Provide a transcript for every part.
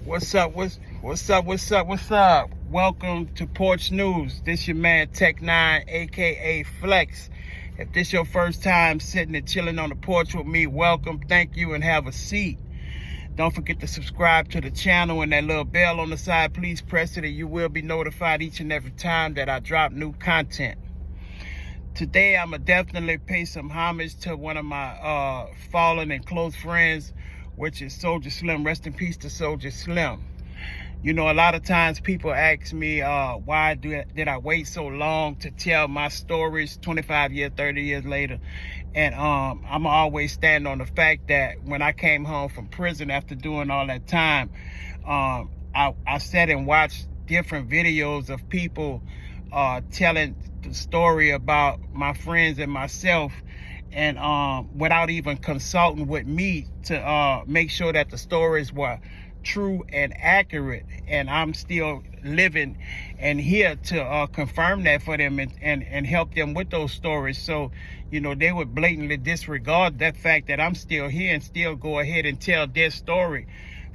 What's up? What's up? Welcome to Porch News. This your man Tec9, aka Flex. If this your first time sitting and chilling on the porch with me, welcome, thank you, and have a seat. Don't forget to subscribe to the channel and that little bell on the side. Please press it and you will be notified each and every time that I drop new content. Today, I'm going to definitely pay some homage to one of my fallen and close friends, which is Soulja Slim. Rest in peace to Soulja Slim. You know, a lot of times people ask me, why did I wait so long to tell my stories 25 years, 30 years later? And I'm always stand on the fact that when I came home from prison after doing all that time, I sat and watched different videos of people telling the story about my friends and myself, and without even consulting with me to make sure that the stories were true and accurate. And I'm still living and here to confirm that for them and help them with those stories. So, you know, they would blatantly disregard that fact that I'm still here and still go ahead and tell their story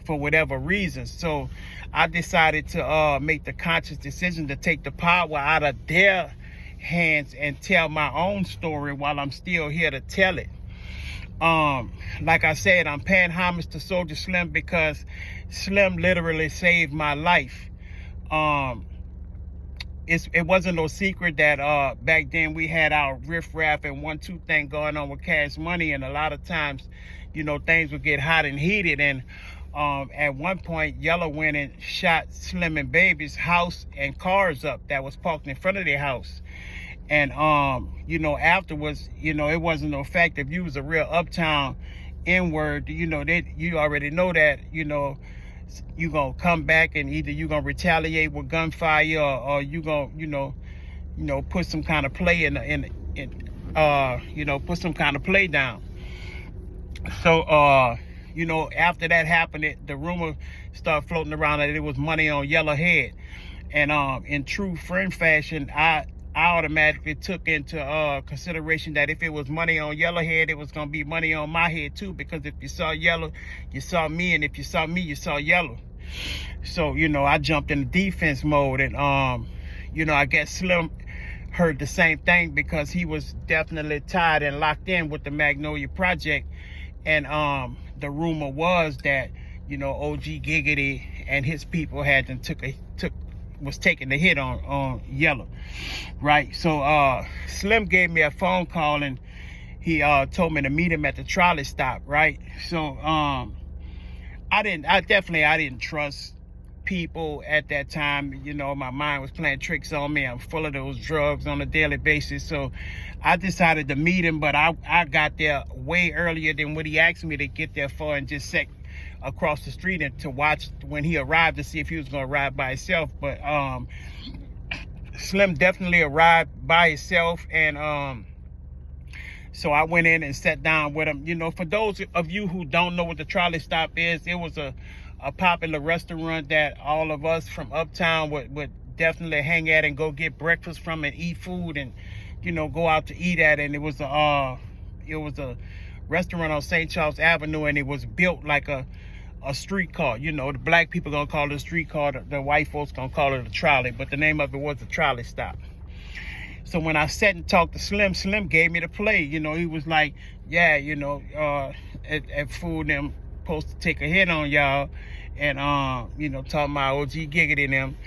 for whatever reason. So I decided to make the conscious decision to take the power out of their hands and tell my own story while I'm still here to tell it. Like I said, I'm paying homage to Soulja Slim because Slim literally saved my life. It wasn't no secret that back then we had our riff-raff and 1-2 thing going on with Cash Money, and a lot of times, you know, things would get hot and heated. And at one point, Yellow went and shot Slim and Baby's house and cars up that was parked in front of their house. And you know, afterwards, you know, it wasn't no fact if you was a real uptown N-word, you know, you already know that, you know, you gonna come back and either you gonna retaliate with gunfire or you gonna, you know, put some kind of play put some kind of play down. So you know, after that happened, the rumor started floating around that it was money on Yellow head. And in true friend fashion, I automatically took into consideration that if it was money on Yellow head, it was going to be money on my head too, because if you saw Yellow, you saw me, and if you saw me, you saw Yellow. So, you know, I jumped in defense mode, and you know, I guess Slim heard the same thing because he was definitely tied and locked in with the Magnolia Project. And the rumor was that, you know, OG Giggity and his people had was taking the hit on Yellow, right? So Slim gave me a phone call and he told me to meet him at the trolley stop, right? So I didn't trust people at that time. You know, my mind was playing tricks on me. I'm full of those drugs on a daily basis. So I decided to meet him, but I got there way earlier than what he asked me to get there for, and just sat across the street and to watch when he arrived to see if he was going to arrive by himself. But Slim definitely arrived by himself, and so I went in and sat down with him. You know, for those of you who don't know what the trolley stop is, it was a popular restaurant that all of us from uptown would definitely hang at and go get breakfast from and eat food and, you know, go out to eat at. And it was a restaurant on St. Charles Avenue, and it was built like a streetcar. You know, the black people gonna call it a streetcar, the white folks gonna call it a trolley, but the name of it was the trolley stop. So when I sat and talked to Slim, Slim gave me the play. You know, he was like, yeah, you know, at food them supposed to take a hit on y'all, and you know, talking about OG Giggity and them,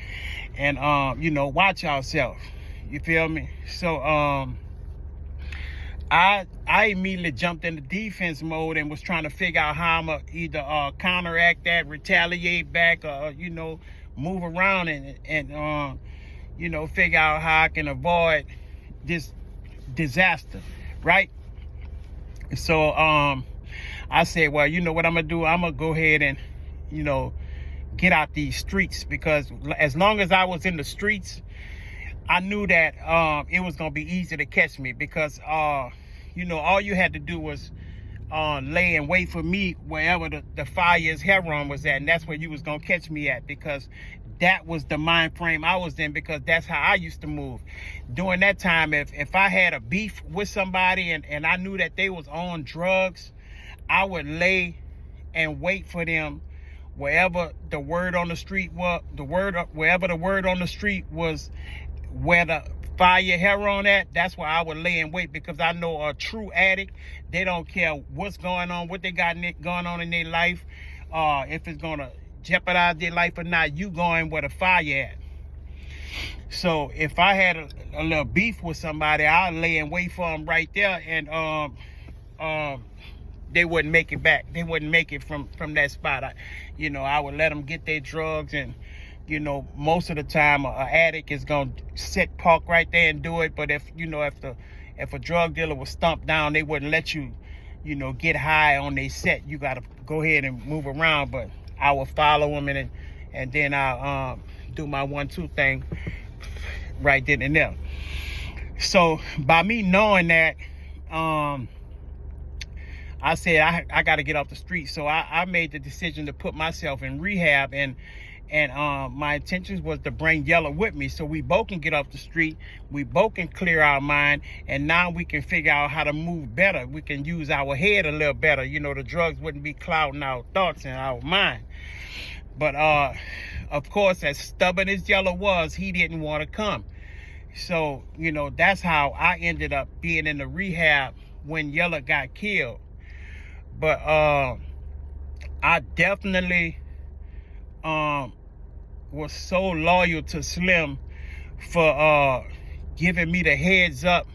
and you know, watch yourself. You feel me? So I immediately jumped into defense mode and was trying to figure out how I'm gonna either counteract that, retaliate back, or, you know, move around and you know, figure out how I can avoid this disaster, right? So I said, well, you know what I'm gonna do? I'm gonna go ahead and, you know, get out these streets, because as long as I was in the streets, I knew that it was gonna be easy to catch me, because you know, all you had to do was lay and wait for me wherever the fire's heron was at, and that's where you was gonna catch me at, because that was the mind frame I was in, because that's how I used to move. During that time, if I had a beef with somebody and I knew that they was on drugs, I would lay and wait for them wherever the word on the street was, wherever the word on the street was, where the fire heroin at, that's where I would lay in wait, because I know a true addict, they don't care what's going on, what they got going on in their life, if it's gonna jeopardize their life or not. You going where the fire at. So if I had a little beef with somebody, I'd lay in wait for them right there, and they wouldn't make it back. They wouldn't make it from that spot. I would let them get their drugs, and most of the time an addict is gonna sit park right there and do it. But if a drug dealer was stumped down, they wouldn't let you get high on their set. You gotta go ahead and move around. But I would follow them, and then I'll do my 1-2 thing right then and there. So by me knowing that, I said I got to get off the street. So I made the decision to put myself in rehab, and my intentions was to bring Yella with me, so we both can get off the street, we both can clear our mind, and now we can figure out how to move better. We can use our head a little better. The drugs wouldn't be clouding our thoughts and our mind. But of course, as stubborn as Yella was, he didn't want to come. So that's how I ended up being in the rehab when Yella got killed. But I definitely was so loyal to Slim for giving me the heads up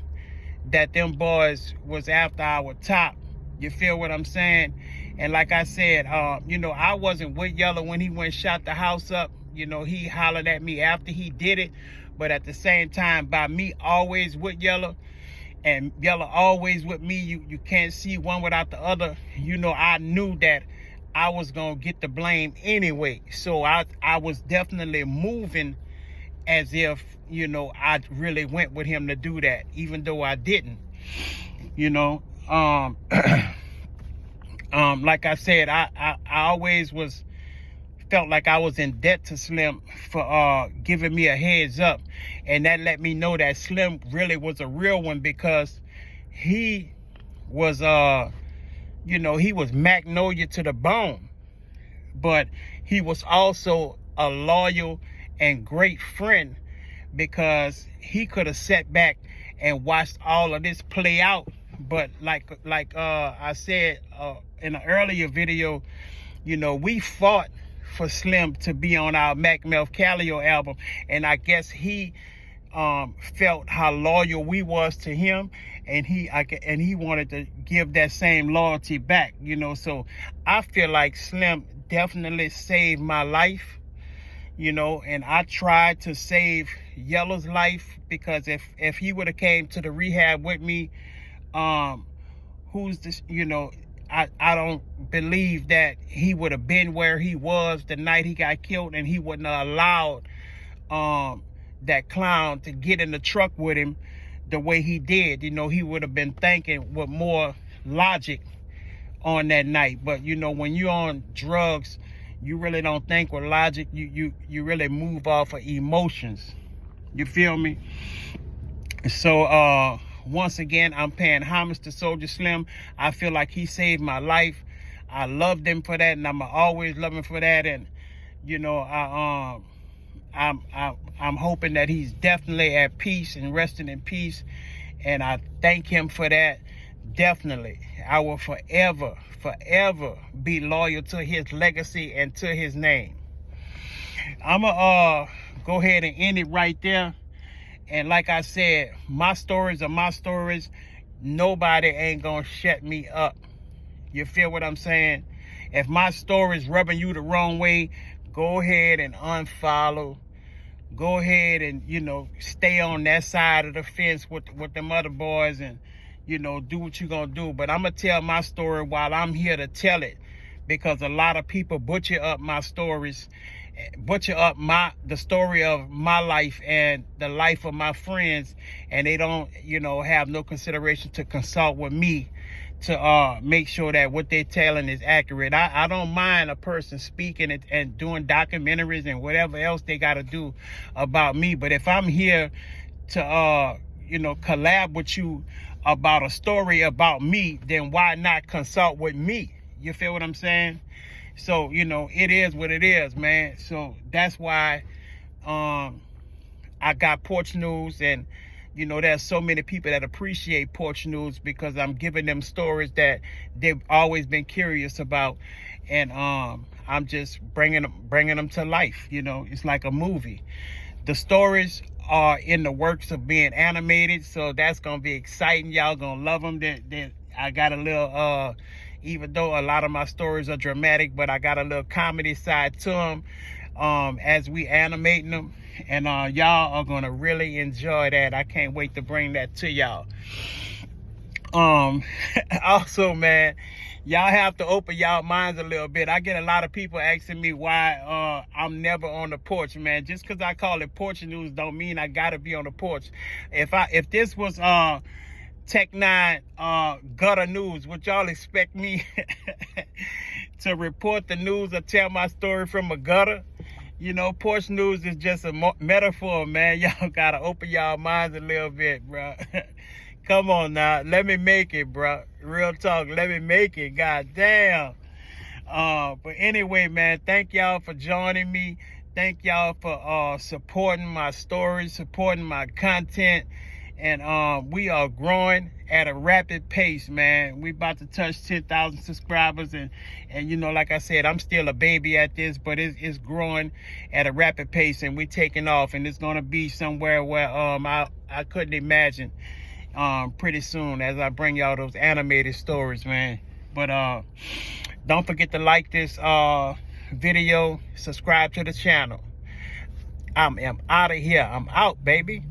that them boys was after our top. You feel what I'm saying? And like I said, I wasn't with Yella when he went shot the house up. He hollered at me after he did it. But at the same time, by me always with Yella, and Yella always with me, you can't see one without the other. I knew that I was gonna get the blame anyway. So I was definitely moving as if I really went with him to do that, even though I didn't. Like I said, I always felt like I was in debt to Slim for giving me a heads up, and that let me know that Slim really was a real one, because he was he was Magnolia to the bone, but he was also a loyal and great friend, because he could have sat back and watched all of this play out. But like I said in an earlier video, we fought for Slim to be on our Mac Mel Calio album, and I guess he felt how loyal we was to him, and he wanted to give that same loyalty back. So I feel like Slim definitely saved my life, and I tried to save Yella's life, because if he would have came to the rehab with me, who's this, I don't believe that he would have been where he was the night he got killed, and he wouldn't have allowed that clown to get in the truck with him the way he did. He would have been thinking with more logic on that night. But when you're on drugs, you really don't think with logic. You really move off of emotions. You feel me? So once again, I'm paying homage to Soulja Slim. I feel like he saved my life. I loved him for that, and I'm always love him for that. And I'm hoping that he's definitely at peace and resting in peace, and I thank him for that. Definitely, I will forever be loyal to his legacy and to his name. I'ma go ahead and end it right there. And like I said, my stories are my stories. Nobody ain't gonna shut me up. You feel what I'm saying? If my story's rubbing you the wrong way, go ahead and unfollow. Go ahead and, stay on that side of the fence with them other boys, and, do what you're gonna do. But I'm gonna tell my story while I'm here to tell it, because a lot of people butcher up my stories, butcher up the story of my life and the life of my friends, and they don't have no consideration to consult with me to make sure that what they're telling is accurate. I don't mind a person speaking and doing documentaries and whatever else they got to do about me, but if I'm here to collab with you about a story about me, then why not consult with me? You feel what I'm saying? So, you know, it is what it is, man. So that's why I got Porch News, and you know, there's so many people that appreciate Porch News because I'm giving them stories that they've always been curious about, and I'm just bringing them to life. You know, it's like a movie. The stories are in the works of being animated, so that's gonna be exciting. Y'all gonna love them. I got a little even though a lot of my stories are dramatic, but I got a little comedy side to them as we animating them, and y'all are gonna really enjoy that. I can't wait to bring that to y'all. Also, man, y'all have to open y'all minds a little bit. I get a lot of people asking me why I'm never on the porch, man. Just because I call it Porch News don't mean I gotta be on the porch. If this was Tec9 gutter news, would y'all expect me to report the news or tell my story from a gutter? You know, Porch News is just a metaphor, man. Y'all gotta open y'all minds a little bit, bro. Come on now, let me make it, bro. Real talk, let me make it. God damn. But anyway, man, thank y'all for joining me. Thank y'all for supporting my stories, supporting my content. And we are growing at a rapid pace, man. We about to touch 10,000 subscribers, and you know, like I said, I'm still a baby at this, but it's growing at a rapid pace, and we're taking off, and it's gonna be somewhere where I couldn't imagine pretty soon as I bring y'all those animated stories, man. But don't forget to like this video, subscribe to the channel. I am out of here. I'm out, baby.